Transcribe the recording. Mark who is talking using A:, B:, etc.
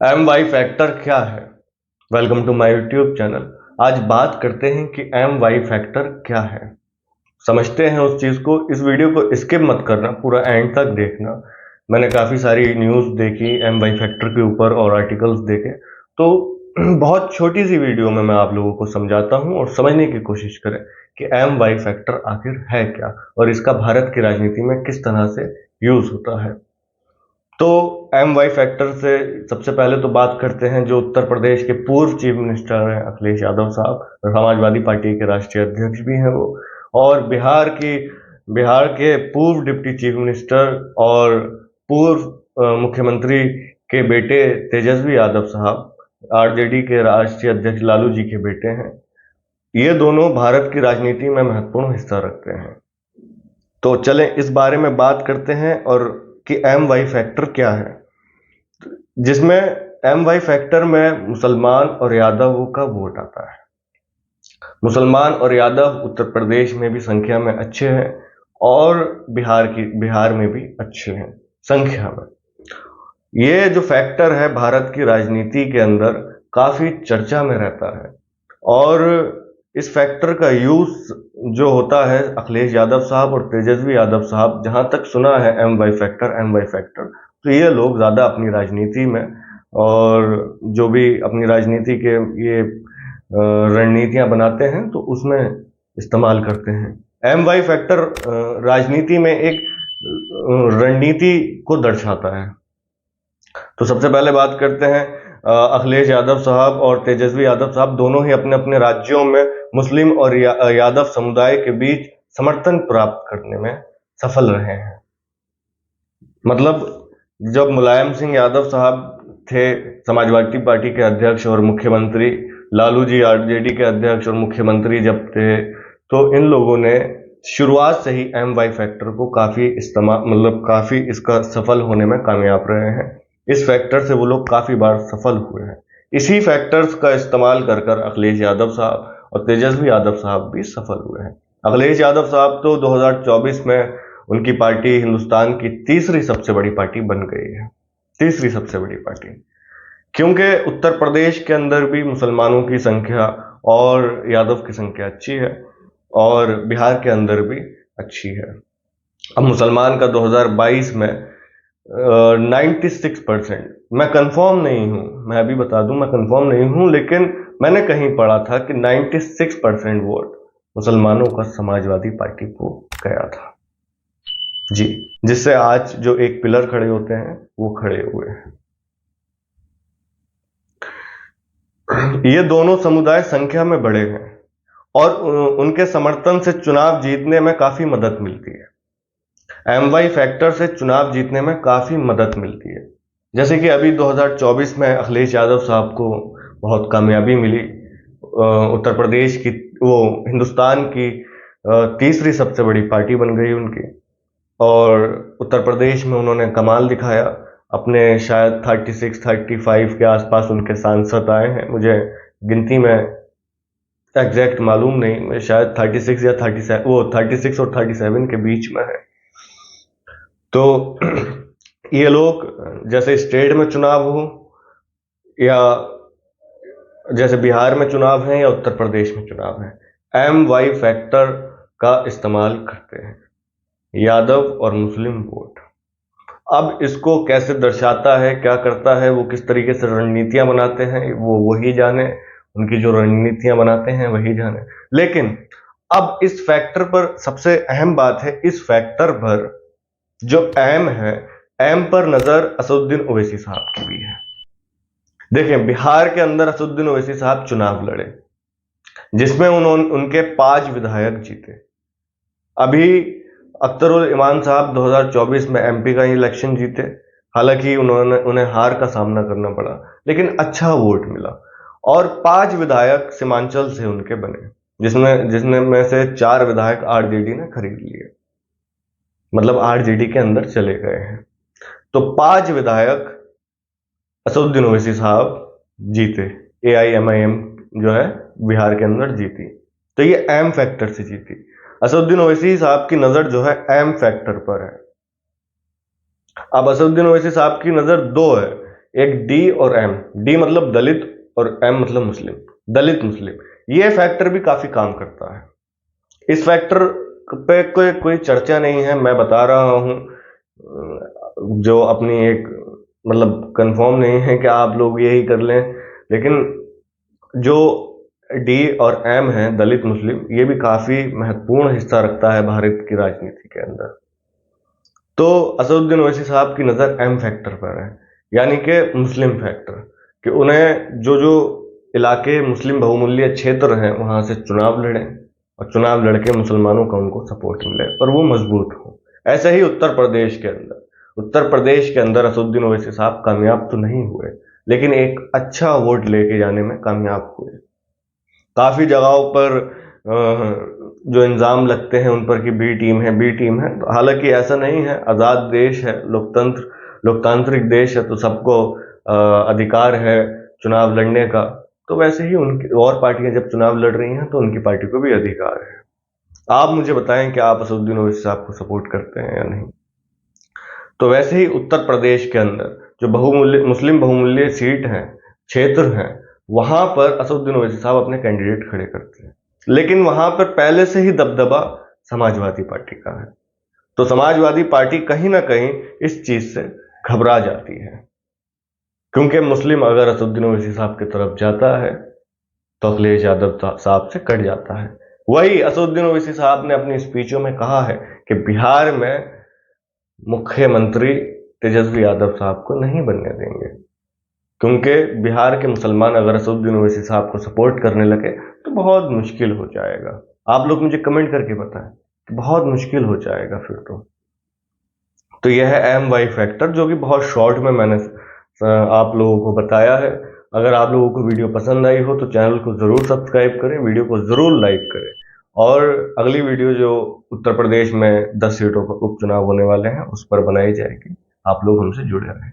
A: M Y factor क्या है? Welcome to my YouTube channel. आज बात करते हैं कि एम वाई फैक्टर क्या है। समझते हैं उस चीज को। इस वीडियो को स्किप मत करना, पूरा एंड तक देखना। मैंने काफी सारी न्यूज देखी एम वाई फैक्टर के ऊपर और आर्टिकल्स देखे, तो बहुत छोटी सी वीडियो में मैं आप लोगों को समझाता हूं और समझने की कोशिश करें कि एम वाई फैक्टर आखिर है क्या और इसका भारत की राजनीति में किस तरह से यूज होता है। तो एम वाई फैक्टर से सबसे पहले तो बात करते हैं जो उत्तर प्रदेश के पूर्व चीफ मिनिस्टर हैं अखिलेश यादव साहब, समाजवादी पार्टी के राष्ट्रीय अध्यक्ष भी हैं वो। और बिहार के पूर्व डिप्टी चीफ मिनिस्टर और पूर्व मुख्यमंत्री के बेटे तेजस्वी यादव साहब आरजेडी के राष्ट्रीय अध्यक्ष लालू जी के बेटे हैं। ये दोनों भारत की राजनीति में महत्वपूर्ण हिस्सा रखते हैं। तो चलें इस बारे में बात करते हैं और कि एम वाई फैक्टर क्या है, जिसमें एम वाई फैक्टर में मुसलमान और यादवों का वोट आता है। मुसलमान और यादव उत्तर प्रदेश में भी संख्या में अच्छे हैं और बिहार में भी अच्छे हैं संख्या में। ये जो फैक्टर है भारत की राजनीति के अंदर काफी चर्चा में रहता है और इस फैक्टर का यूज जो होता है अखिलेश यादव साहब और तेजस्वी यादव साहब, जहां तक सुना है एम वाई फैक्टर, तो ये लोग ज्यादा अपनी राजनीति में और जो भी अपनी राजनीति के ये रणनीतियां बनाते हैं तो उसमें इस्तेमाल करते हैं। एम वाई फैक्टर राजनीति में एक रणनीति को दर्शाता है। तो सबसे पहले बात करते हैं अखिलेश यादव साहब और तेजस्वी यादव साहब दोनों ही अपने अपने राज्यों में मुस्लिम और यादव समुदाय के बीच समर्थन प्राप्त करने में सफल रहे हैं। मतलब जब मुलायम सिंह यादव साहब थे समाजवादी पार्टी के अध्यक्ष और मुख्यमंत्री, लालू जी आरजेडी के अध्यक्ष और मुख्यमंत्री जब थे, तो इन लोगों ने शुरुआत से ही एम वाई फैक्टर को काफी इस्तेमाल, मतलब काफी इसका सफल होने में कामयाब रहे हैं। इस फैक्टर से वो लोग काफी बार सफल हुए हैं। इसी फैक्टर्स का इस्तेमाल कर कर अखिलेश यादव साहब और तेजस्वी यादव साहब भी सफल हुए हैं। अखिलेश यादव साहब तो 2024 में उनकी पार्टी हिंदुस्तान की तीसरी सबसे बड़ी पार्टी बन गई है। तीसरी सबसे बड़ी पार्टी, क्योंकि उत्तर प्रदेश के अंदर भी मुसलमानों की संख्या और यादव की संख्या अच्छी है और बिहार के अंदर भी अच्छी है। अब मुसलमान का 2022 में 96%, मैं कंफर्म नहीं हूं, मैं अभी बता दूं मैं कंफर्म नहीं हूं, लेकिन मैंने कहीं पढ़ा था कि 96% वोट मुसलमानों का समाजवादी पार्टी को गया था जी, जिससे आज जो एक पिलर खड़े होते हैं वो खड़े हुए हैं। ये दोनों समुदाय संख्या में बड़े हैं और उनके समर्थन से चुनाव जीतने में काफी मदद मिलती है। एम वाई फैक्टर से चुनाव जीतने में काफी मदद मिलती है। जैसे कि अभी 2024 में अखिलेश यादव साहब को बहुत कामयाबी मिली। उत्तर प्रदेश की, वो हिंदुस्तान की तीसरी सबसे बड़ी पार्टी बन गई उनकी और उत्तर प्रदेश में उन्होंने कमाल दिखाया। अपने शायद 36-35 के आसपास उनके सांसद आए हैं, मुझे गिनती में एग्जैक्ट मालूम नहीं, शायद 36 या 37, वो 36 और 37 के बीच में है। तो ये लोग जैसे स्टेट में चुनाव हो या जैसे बिहार में चुनाव है या उत्तर प्रदेश में चुनाव है, एम वाई फैक्टर का इस्तेमाल करते हैं, यादव और मुस्लिम वोट। अब इसको कैसे दर्शाता है, क्या करता है, वो किस तरीके से रणनीतियां बनाते हैं, वो वही जाने, उनकी जो रणनीतियां बनाते हैं वही जाने। लेकिन अब इस फैक्टर पर सबसे अहम बात है, इस फैक्टर पर जो एम है, एम पर नजर असदुद्दीन ओवैसी साहब की भी है। देखिए, बिहार के अंदर असदुद्दीन ओवैसी साहब चुनाव लड़े जिसमें उनके 5 विधायक जीते। अभी अख्तरुल इमान साहब 2024 में एमपी का इलेक्शन जीते, हालांकि उन्हें हार का सामना करना पड़ा, लेकिन अच्छा वोट मिला और 5 विधायक सीमांचल से उनके बने, जिसमें में से 4 विधायक आरजेडी ने खरीद लिए, मतलब आरजेडी के अंदर चले गए हैं। तो 5 विधायक असदुद्दीन ओवैसी साहब जीते, एआईएमआईएम जो है बिहार के अंदर जीती। तो ये एम फैक्टर से जीती। असदुद्दीन ओवैसी साहब की नजर जो है एम फैक्टर पर है। अब असदुद्दीन ओवैसी साहब की नजर 2 है, एक डी और एम, डी मतलब दलित और एम मतलब मुस्लिम, दलित मुस्लिम, ये फैक्टर भी काफी काम करता है। इस फैक्टर पे कोई चर्चा नहीं है, मैं बता रहा हूं, जो अपनी एक मतलब कंफर्म नहीं है कि आप लोग यही कर लें, लेकिन जो डी और एम है दलित मुस्लिम, ये भी काफी महत्वपूर्ण हिस्सा रखता है भारत की राजनीति के अंदर। तो असदुद्दीन ओवैसी साहब की नज़र एम फैक्टर पर है, यानी कि मुस्लिम फैक्टर, कि उन्हें जो जो इलाके मुस्लिम बहुमूल्य क्षेत्र हैं वहां से चुनाव लड़ें और चुनाव लड़के मुसलमानों का उनको सपोर्ट मिले और वो मजबूत हो। ऐसे ही उत्तर प्रदेश के अंदर असदुद्दीन ओवैसी साहब कामयाब तो नहीं हुए, लेकिन एक अच्छा वोट लेके जाने में कामयाब हुए। काफी जगहों पर जो इंजाम लगते हैं उन पर कि बी टीम है, बी टीम है, तो हालांकि ऐसा नहीं है। आजाद देश है, लोकतांत्रिक देश है, तो सबको अधिकार है चुनाव लड़ने का। तो वैसे ही उनकी और पार्टियां जब चुनाव लड़ रही हैं तो उनकी पार्टी को भी अधिकार है। आप मुझे बताएं कि आप असदुद्दीन ओवैसी साहब को सपोर्ट करते हैं या नहीं। तो वैसे ही उत्तर प्रदेश के अंदर जो मुस्लिम बहुमूल्य सीट हैं, क्षेत्र हैं, वहां पर असदुद्दीन ओवैसी साहब अपने कैंडिडेट खड़े करते हैं, लेकिन वहां पर पहले से ही दबदबा समाजवादी पार्टी का है। तो समाजवादी पार्टी कहीं ना कहीं इस चीज से घबरा जाती है, क्योंकि मुस्लिम अगर असदुद्दीन ओवैसी साहब की तरफ जाता है तो अखिलेश यादव साहब से कट जाता है। वही असदुद्दीन ओवैसी साहब ने अपनी स्पीचों में कहा है कि बिहार में मुख्यमंत्री तेजस्वी यादव साहब को नहीं बनने देंगे, क्योंकि बिहार के मुसलमान अगर असदुद्दीन ओवैसी साहब को सपोर्ट करने लगे तो बहुत मुश्किल हो जाएगा। आप लोग मुझे कमेंट करके बताएं कि बहुत मुश्किल हो जाएगा फिर तो यह है एम वाई फैक्टर, जो कि बहुत शॉर्ट में मैंने आप लोगों को बताया है। अगर आप लोगों को वीडियो पसंद आई हो तो चैनल को जरूर सब्सक्राइब करें, वीडियो को जरूर लाइक करें, और अगली वीडियो जो उत्तर प्रदेश में 10 सीटों पर उपचुनाव होने वाले हैं उस पर बनाई जाएगी। आप लोग हमसे जुड़े रहें।